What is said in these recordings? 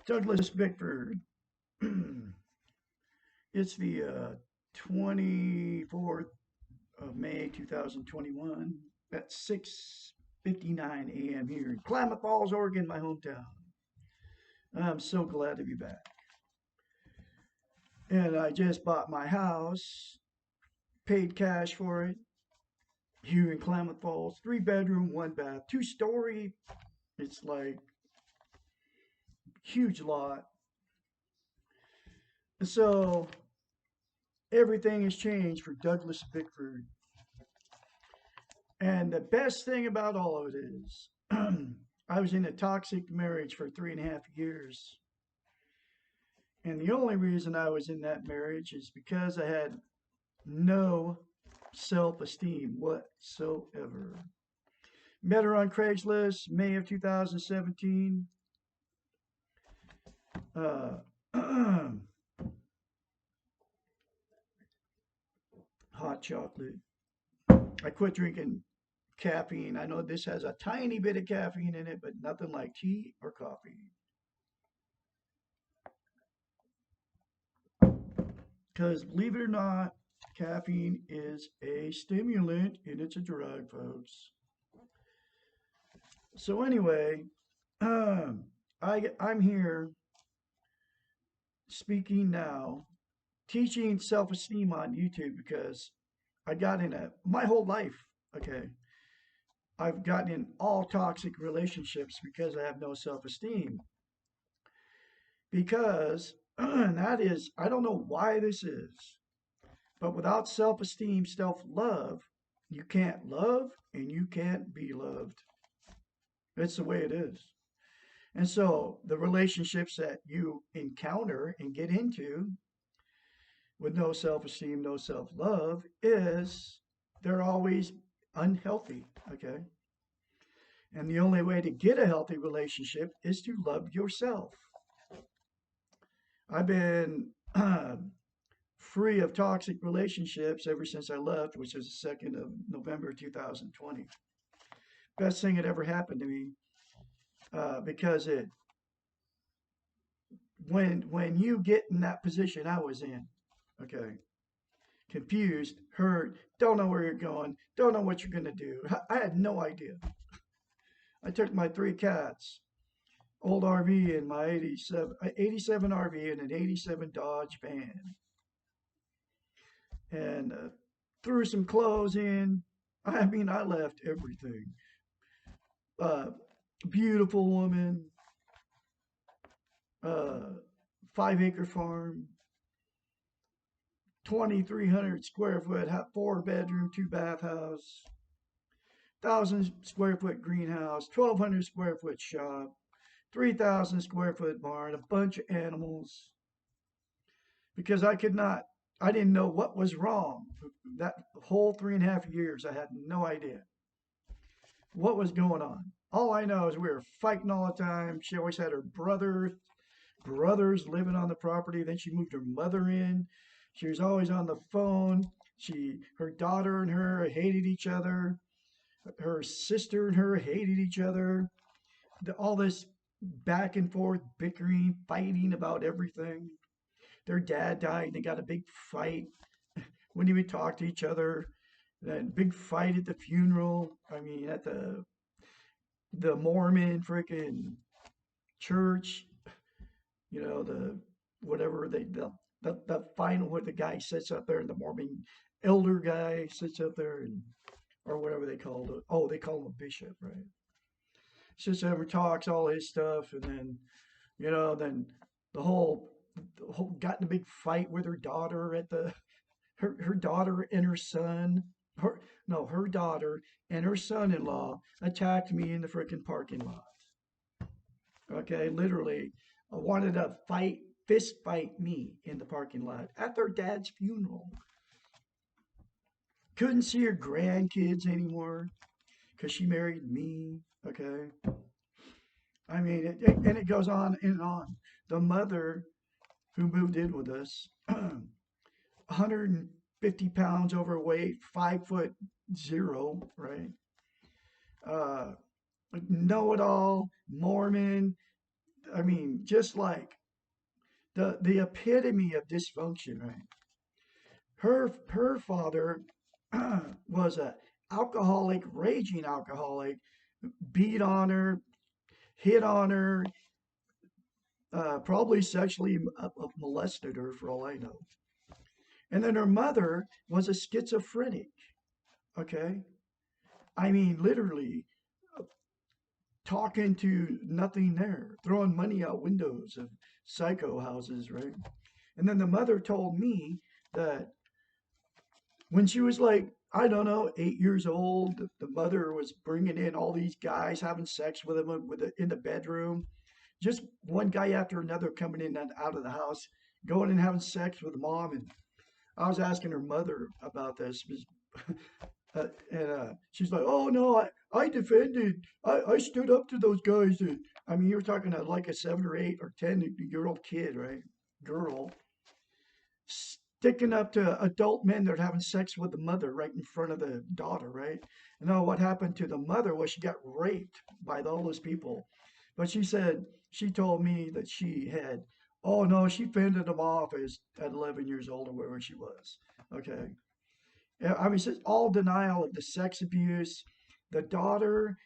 Douglas Bickford. It's the 24th of May 2021 at 6:59 a.m. here in Klamath Falls, Oregon, my hometown. I'm so glad to be back. And I just bought my house, paid cash for it here in Klamath Falls. 3 bedroom, 1 bath, 2 story. It's like huge lot. So everything has changed for Douglas Bickford. And the best thing about all of it is I was in a toxic marriage for 3.5 years. And the only reason I was in that marriage is because I had no self esteem whatsoever. Met her on Craigslist, May of 2017. Hot chocolate. I quit drinking caffeine. I know this has a tiny bit of caffeine in it, but nothing like tea or coffee. Because believe it or not, caffeine is a stimulant and it's a drug, folks. So anyway, I'm here speaking now, teaching self-esteem on YouTube because I got in my whole life. Okay, I've gotten in all toxic relationships because I have no self-esteem. Because that is, I don't know why this is, but without self-esteem, self-love, you can't love and you can't be loved. It's the way it is. And so the relationships that you encounter and get into with no self-esteem, no self-love is they're always unhealthy, okay? And the only way to get a healthy relationship is to love yourself. I've been free of toxic relationships ever since I left, which was the 2nd of November 2020. Best thing that ever happened to me because when you get in that position I was in, okay, confused, hurt, don't know where you're going, don't know what you're going to do. I had no idea. I took my 3 cats, old RV and my 87 RV and an 87 Dodge van, and threw some clothes in. I mean, I left everything. Uh, Beautiful woman, uh, 5 acre farm, 2,300 square foot, 4 bedroom, 2 bath house, 1,000 square foot greenhouse, 1,200 square foot shop, 3,000 square foot barn, a bunch of animals. Because I didn't know what was wrong. That whole 3.5 years, I had no idea what was going on. All I know is we were fighting all the time. She always had her brothers living on the property. Then she moved her mother in. She was always on the phone. Her daughter and her hated each other. Her sister and her hated each other. All this back and forth bickering, fighting about everything. Their dad died and they got a big fight. Wouldn't even talk to each other. Then big fight at the funeral. I mean, at the Mormon freaking church. You know, the whatever the final where the guy sits up there and the Mormon elder guy sits up there and or whatever they called it. Oh, they call him a bishop, right? Sits there and talks all his stuff, and then then the whole got in a big fight with her daughter at her daughter and her son. Her daughter and her son-in-law attacked me in the freaking parking lot. Okay, literally, wanted to fist fight me in the parking lot at their dad's funeral. Couldn't see her grandkids anymore because she married me. Okay, I mean, and it goes on and on. The mother who moved in with us, 150 pounds overweight, 5'0", right? Uh, Know it all, Mormon, I mean, just like the epitome of dysfunction, right? Her father was a alcoholic, raging alcoholic, beat on her, hit on her, probably sexually molested her for all I know. And then her mother was a schizophrenic. Okay, I mean literally talking to nothing there, throwing money out windows of psycho houses, right? And then the mother told me that when she was like, I don't know, 8 years old, the mother was bringing in all these guys, having sex with them in the bedroom. Just one guy after another coming in and out of the house, going and having sex with mom. And I was asking her mother about this. And she's like, "Oh no, I defended. I stood up to those guys." And, I mean, you're talking to like a 7 or 8 or 10-year-old kid, right? Girl, sticking up to adult men that are having sex with the mother right in front of the daughter, right? And now what happened to the mother was she got raped by all those people. But she said, she told me that she had, oh no, she fended them off as at 11 years old or wherever she was. Okay. Yeah, I mean, it's just all denial of the sex abuse. The daughter,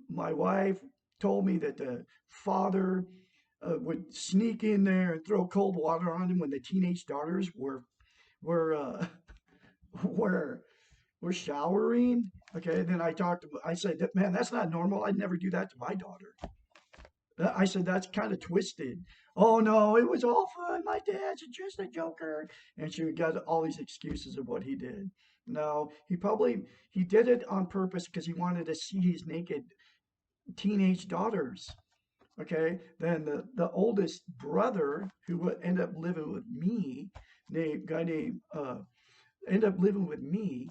my wife, told me that the father would sneak in there and throw cold water on him when the teenage daughters were were were showering. Okay, then I said, man, that's not normal. I'd never do that to my daughter. I said, that's kind of twisted. Oh no, it was all fun. My dad's just a joker. And she got all these excuses of what he did. No, he did it on purpose because he wanted to see his naked teenage daughters. Okay, then the oldest brother who would end up living with me, named guy named ended up living with me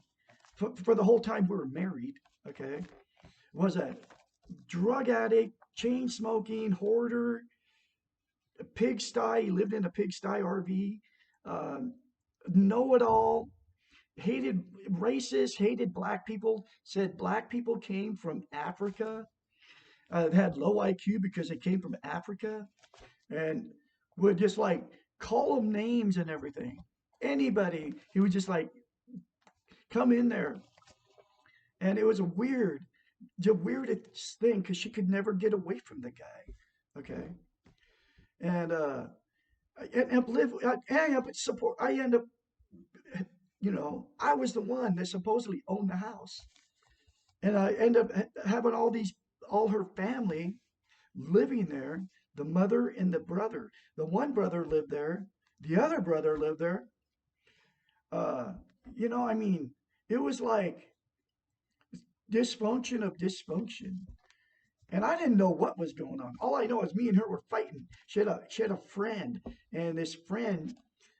for the whole time we were married. Okay, was a drug addict, chain smoking, hoarder, a pigsty. He lived in a pigsty RV. Um, know it all. Hated racist. Hated black people. Said black people came from Africa. Had low IQ because they came from Africa, and would just like call them names and everything. Anybody, he would just like come in there, and it was the weirdest thing because she could never get away from the guy. Okay, and and live. I end up support. I end up, I was the one that supposedly owned the house, and I end up having all her family living there. The mother and the brother. The one brother lived there. The other brother lived there. Uh, I mean, it was like dysfunction of dysfunction. And I didn't know what was going on. All I know is me and her were fighting. She had a friend, and this friend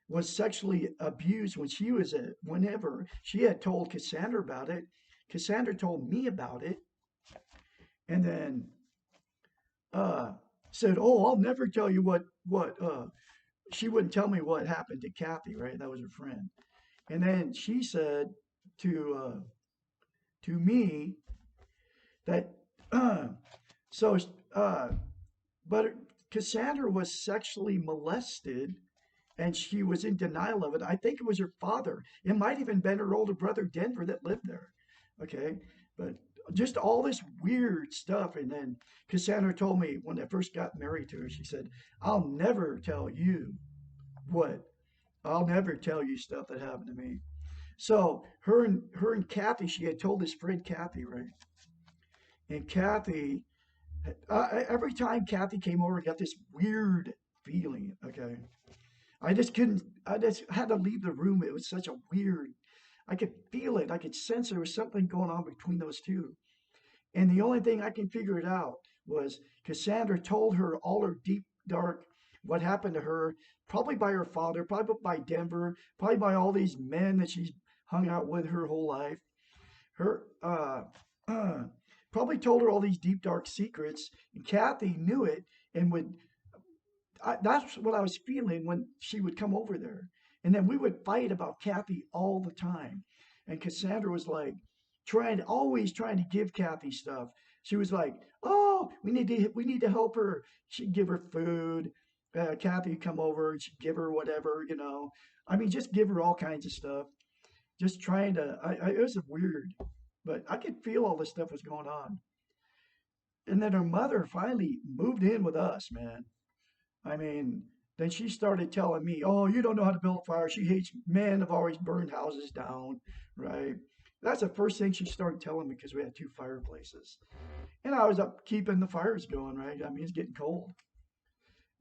was sexually abused when she was whenever she had told Cassandra about it. Cassandra told me about it, and then uh, said, "Oh, I'll never tell you what." She wouldn't tell me what happened to Kathy, right? That was her friend. And then she said to me that so uh, but Cassandra was sexually molested and she was in denial of it. I think it was her father. It might even been her older brother Denver that lived there. Okay, but just all this weird stuff. And then Cassandra told me when I first got married to her, she said, "I'll never tell you what. I'll never tell you stuff that happened to me." So her and Kathy, she had told this friend Kathy, right? And Kathy, every time Kathy came over, I got this weird feeling. Okay, I just couldn't. I just had to leave the room. It was such a weird. I could feel it. I could sense there was something going on between those two. And the only thing I can figure it out was Cassandra told her all her deep, dark, what happened to her, probably by her father, probably by Denver, probably by all these men that she's hung out with her whole life. Her uh, probably told her all these deep, dark secrets. And Kathy knew it and that's what I was feeling when she would come over there. And then we would fight about Kathy all the time. And Cassandra was like always trying to give Kathy stuff. She was like, "Oh, we need to help her." She'd give her food. Kathy would come over and she'd give her whatever, you know. I mean, just give her all kinds of stuff. Just trying to. It was weird, but I could feel all this stuff was going on. And then her mother finally moved in with us, man. I mean, then she started telling me, "Oh, you don't know how to build fire." She hates men have always burned houses down, right? That's the first thing she started telling me because we had two fireplaces. And I was up keeping the fires going, right? I mean, it's getting cold.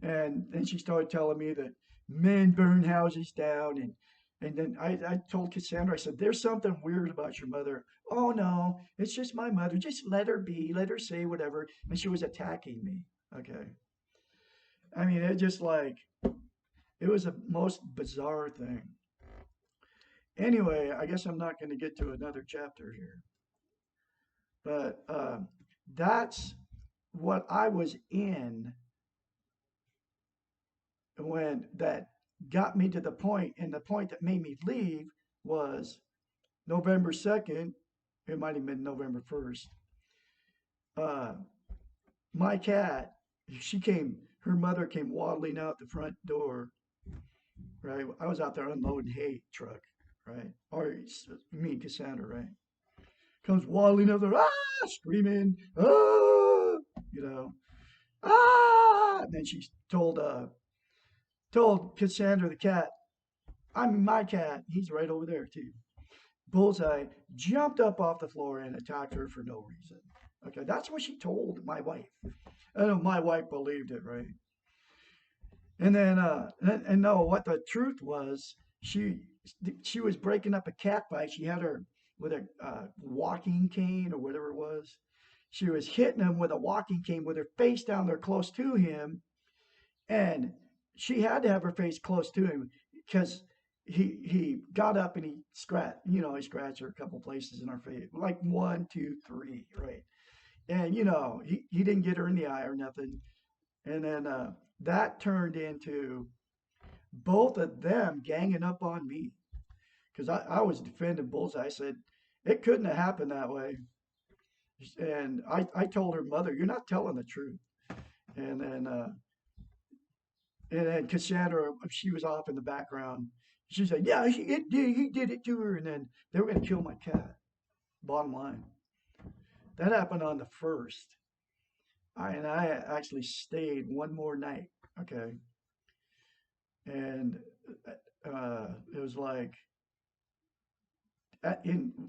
And then she started telling me that men burn houses down. And then I told Cassandra, I said, "There's something weird about your mother." "Oh, no, it's just my mother. Just let her be. Let her say whatever." And she was attacking me. Okay. I mean, it just like, it was the most bizarre thing. Anyway, I guess I'm not going to get to another chapter here. But that's what I was in when that got me to the point, and the point that made me leave was November 2nd. It might have been November 1st. Uh, my cat, her mother came waddling out the front door, right? I was out there unloading hay truck, right? Or me and Cassandra, right? Comes waddling out there, screaming, you know, And then she told Cassandra the cat, "I'm my cat. He's right over there too." Bullseye jumped up off the floor and attacked her for no reason. Okay, that's what she told my wife. I know my wife believed it, right? And then, and no, what the truth was, she was breaking up a cat fight. She had her with a walking cane or whatever it was. She was hitting him with a walking cane with her face down there close to him, and she had to have her face close to him because he got up and he scratched her a couple places in her face, like one, two, three, right? And he didn't get her in the eye or nothing. And then that turned into both of them ganging up on me because I was defending Bullseye. I said it couldn't have happened that way. And I told her mother, "You're not telling the truth." And then Cassandra, she was off in the background. She said, "Yeah, he did it to her." And then they were going to kill my cat. Bottom line, that happened on the first. I actually stayed one more night. Okay, and it was like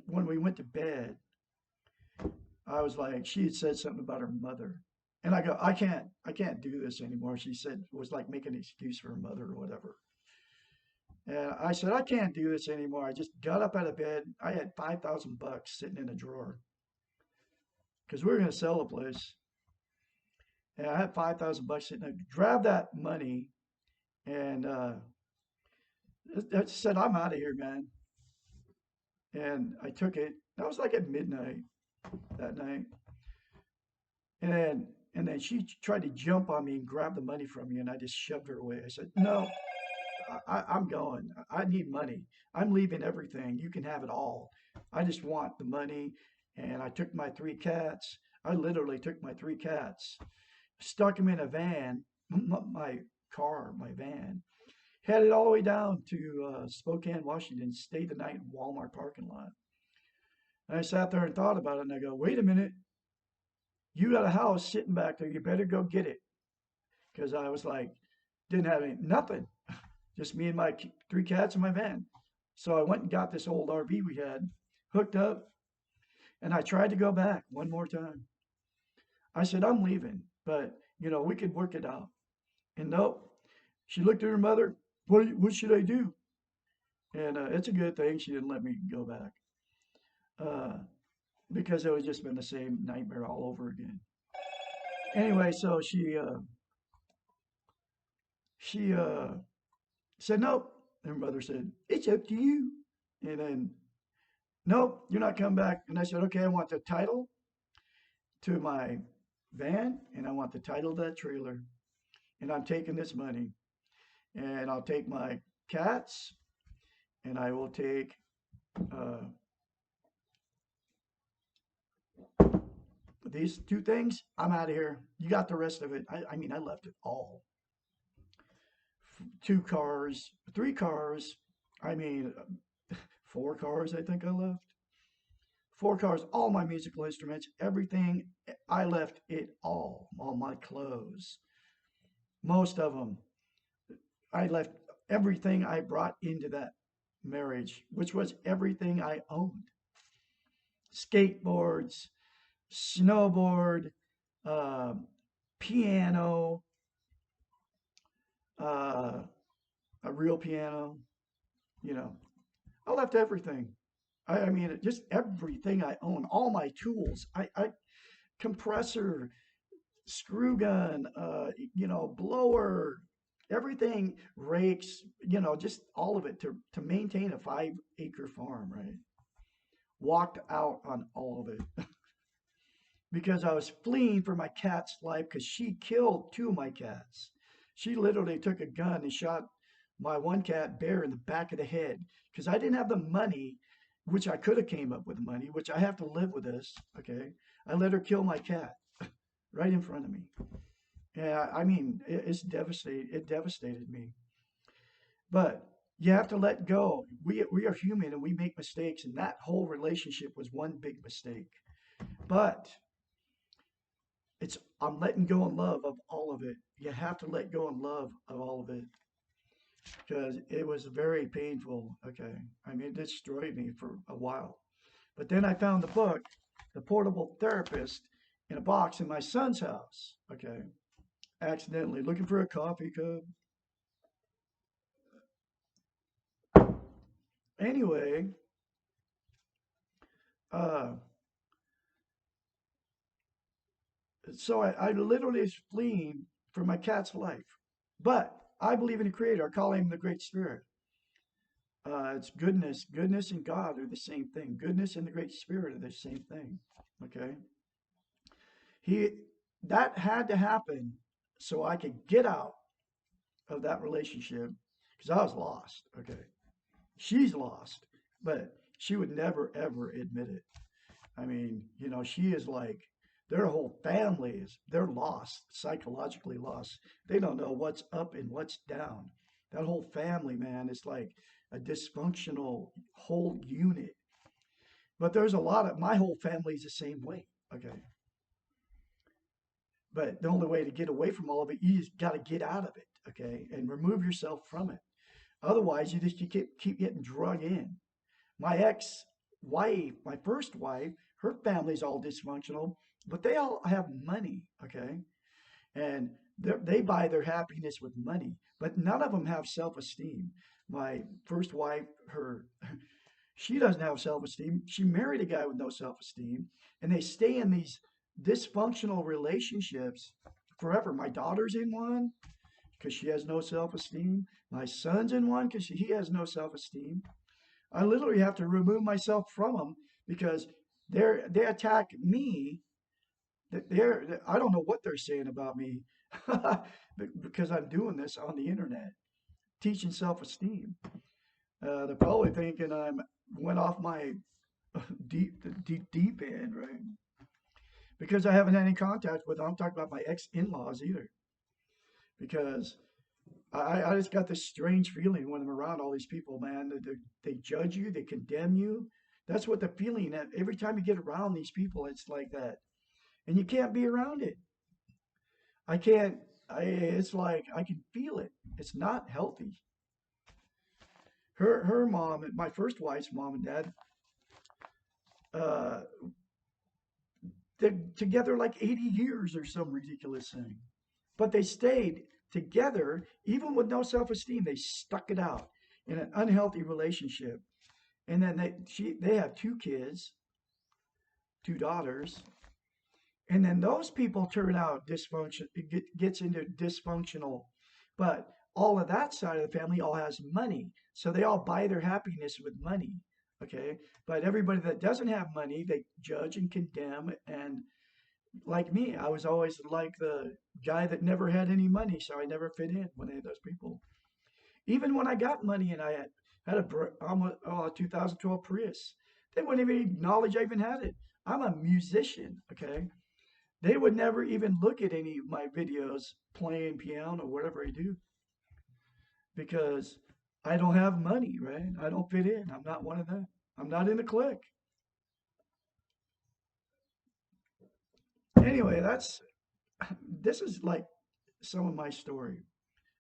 when we went to bed, I was like, she had said something about her mother, and I go, I can't do this anymore. She said it was like making an excuse for her mother or whatever. And I said, I can't do this anymore. I just got up out of bed. I had $5,000 sitting in a drawer because we were going to sell the place. And I had $5,000 sitting there. Grabbed that money and I said, "I'm out of here, man." And I took it. That was like at midnight that night. And then she tried to jump on me and grab the money from me, and I just shoved her away. I said, "No, I'm going. I need money. I'm leaving everything. You can have it all. I just want the money." And I took my three cats. I literally took my three cats, stuck them in a van, my car, my van, headed all the way down to Spokane, Washington, stayed the night in Walmart parking lot. And I sat there and thought about it, and I go, "Wait a minute. You got a house sitting back there. You better go get it." Because I was like, didn't have nothing. Just me and my three cats in my van. So I went and got this old RV we had hooked up, and I tried to go back one more time. I said, "I'm leaving, but we could work it out." And nope. She looked at her mother. What should I do? And it's a good thing she didn't let me go back uh, because it would just been the same nightmare all over again. Anyway, so she said nope. And her mother said, "It's up to you." And then, "Nope, you're not coming back." And I said, "Okay, I want the title to my van, and I want the title of that trailer, and I'm taking this money, and I'll take my cats, and I will take uh, these two things, I'm out of here. You got the rest of it. I mean, I left it all. Two cars, three cars. I mean, four cars, I think I left. Four cars, all my musical instruments, everything. I left it all my clothes, most of them. I left everything I brought into that marriage, which was everything I owned: skateboards, snowboard, uh, piano, uh, a real piano. You know, I left everything. I mean, just everything I own, all my tools. I compressor, screw gun, blower, everything, rakes, just all of it to maintain a 5 acre farm, right? Walked out on all of it because I was fleeing for my cat's life because she killed two of my cats. She literally took a gun and shot my one cat Bear in the back of the head because I didn't have the money, which I could have came up with the money, which I have to live with this. Okay, I let her kill my cat right in front of me. Yeah, I mean, it's devastating. It devastated me. But you have to let go. We are human and we make mistakes, and that whole relationship was one big mistake. But it's I'm letting go in love of all of it. You have to let go in love of all of it because it was very painful. Okay, I mean, it destroyed me for a while. But then I found the book, The Portable Therapist, in a box in my son's house. Okay, accidentally looking for a coffee cup. Anyway, uh, so I literally was fleeing for my cat's life. But I believe in a creator. I call him the Great Spirit. It's goodness. Goodness and God are the same thing. Goodness and the Great Spirit are the same thing. Okay. He that had to happen so I could get out of that relationship because I was lost. Okay. She's lost, but she would never ever admit it. I mean, she is like their whole family they're lost, psychologically lost. They don't know what's up and what's down. That whole family, man, is like a dysfunctional whole unit. But there's a lot of my whole family's the same way. Okay. But the only way to get away from all of it, you just got to get out of it, okay, and remove yourself from it. Otherwise, you keep getting drug in. My ex-wife, my first wife, her family's all dysfunctional, but they all have money, okay? And they buy their happiness with money, but none of them have self-esteem. My first wife, she doesn't have self-esteem. She married a guy with no self-esteem, and they stay in these dysfunctional relationships forever. My daughter's in one because she has no self-esteem. My son's in one because he has no self-esteem. I literally have to remove myself from them because they attack me. I don't know what they're saying about me because I'm doing this on the internet, teaching self-esteem. They're probably thinking I'm went off my deep end, right? Because I haven't had any contact with them. I'm talking about my ex-in-laws either, because I just got this strange feeling when I'm around all these people, man. They judge you, they condemn you. That's what the feeling that every time you get around these people, it's like that, and you can't be around it. I can't. It's like I can feel it. It's not healthy. Her mom, my first wife's mom and dad, uh, they're together like 80 years or some ridiculous thing. But they stayed together even with no self-esteem. They stuck it out in an unhealthy relationship. And then they have two kids, two daughters. And then those people turn out dysfunction. Gets into dysfunctional. But all of that side of the family all has money. So they all buy their happiness with money. Okay. But everybody that doesn't have money, they judge and condemn. And like me, I was always like the guy that never had any money. So I never fit in with any of those people. Even when I got money and I had a 2012 Prius, they wouldn't even acknowledge I even had it. I'm a musician. Okay. They would never even look at any of my videos playing piano or whatever I do because I don't have money, right? I don't fit in. I'm not one of them. I'm not in the clique. Anyway, this is like some of my story.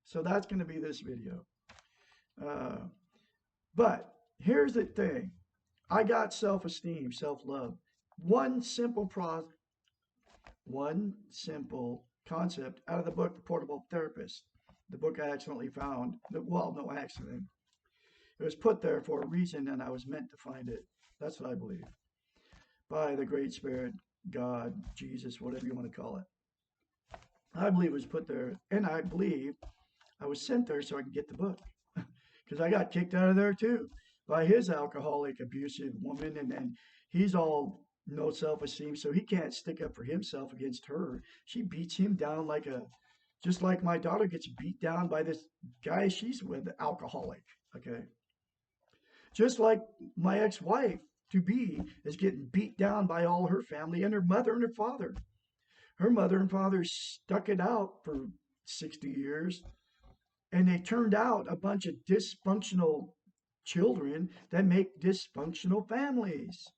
So that's going to be this video. Uh, but here's the thing. I got self-esteem, self-love. One simple pro one simple concept out of the book, The Portable Therapist, the book I accidentally found. Well, no accident. It was put there for a reason, and I was meant to find it. That's what I believe. By the Great Spirit, God, Jesus, whatever you want to call it. I believe it was put there, and I believe I was sent there so I could get the book. Because I got kicked out of there too by his alcoholic, abusive woman, and then he's all no self-esteem, so he can't stick up for himself against her. She beats him down just like my daughter gets beat down by this guy she's with, alcoholic. Okay, just like my ex-wife to be is getting beat down by all her family and her mother and her father. Her mother and father stuck it out for 60 years, and they turned out a bunch of dysfunctional children that make dysfunctional families.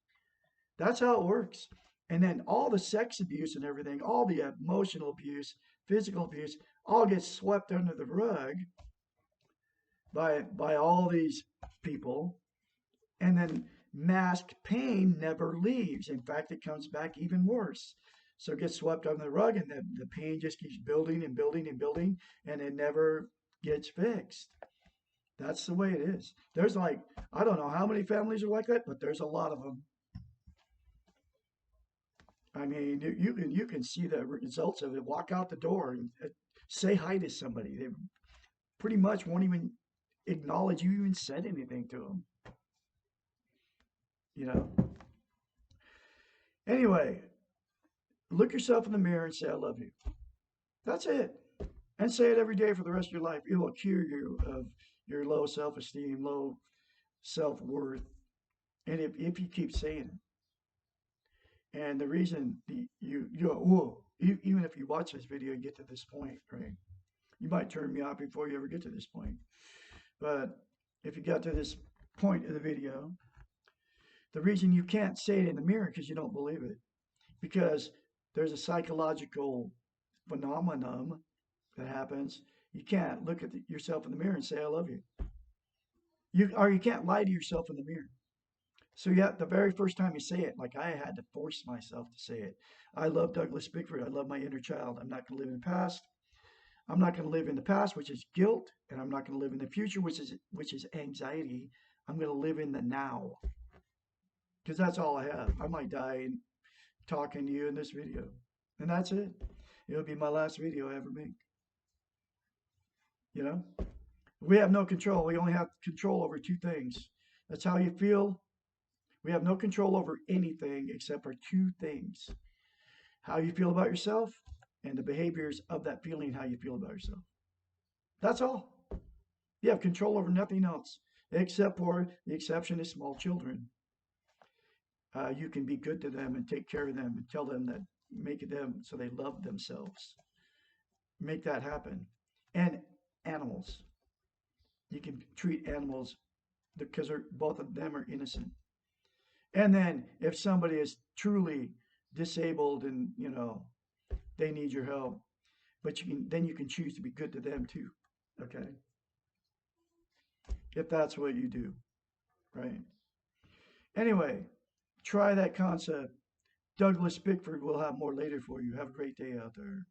That's how it works. And then all the sex abuse and everything, all the emotional abuse, physical abuse, all gets swept under the rug by all these people. And then masked pain never leaves. In fact, it comes back even worse. So it gets swept under the rug, and the pain just keeps building and building and building, and it never gets fixed. That's the way it is. There's like, I don't know how many families are like that, but there's a lot of them. I mean, you can see the results of it. Walk out the door and say hi to somebody. They pretty much won't even acknowledge you even said anything to them. You know. Anyway, look yourself in the mirror and say, "I love you." That's it. And say it every day for the rest of your life. It will cure you of your low self-esteem, low self-worth. And if you keep saying it. And the reason whoa, even if you watch this video and get to this point, right? You might turn me off before you ever get to this point. But if you got to this point of the video, the reason you can't say it in the mirror because you don't believe it. Because there's a psychological phenomenon that happens. You can't look at yourself in the mirror and say, "I love you." You can't lie to yourself in the mirror. So yeah, the very first time you say it, like I had to force myself to say it. I love Douglas Bickford. I love my inner child. I'm not going to live in the past. I'm not going to live in the past, which is guilt, and I'm not going to live in the future, which is anxiety. I'm going to live in the now, because that's all I have. I might die talking to you in this video, and that's it. It'll be my last video I ever make. You know, we have no control. We only have control over two things. That's how you feel. We have no control over anything except for two things: how you feel about yourself and the behaviors of that feeling, how you feel about yourself. That's all. You have control over nothing else, except for the exception is small children. You can be good to them and take care of them and tell them that, make them so they love themselves. Make that happen. And animals. You can treat animals because both of them are innocent. And then if somebody is truly disabled and they need your help, but you can choose to be good to them too. Okay? If that's what you do, right? Anyway, try that concept. Douglas Bickford will have more later for you. Have a great day out there.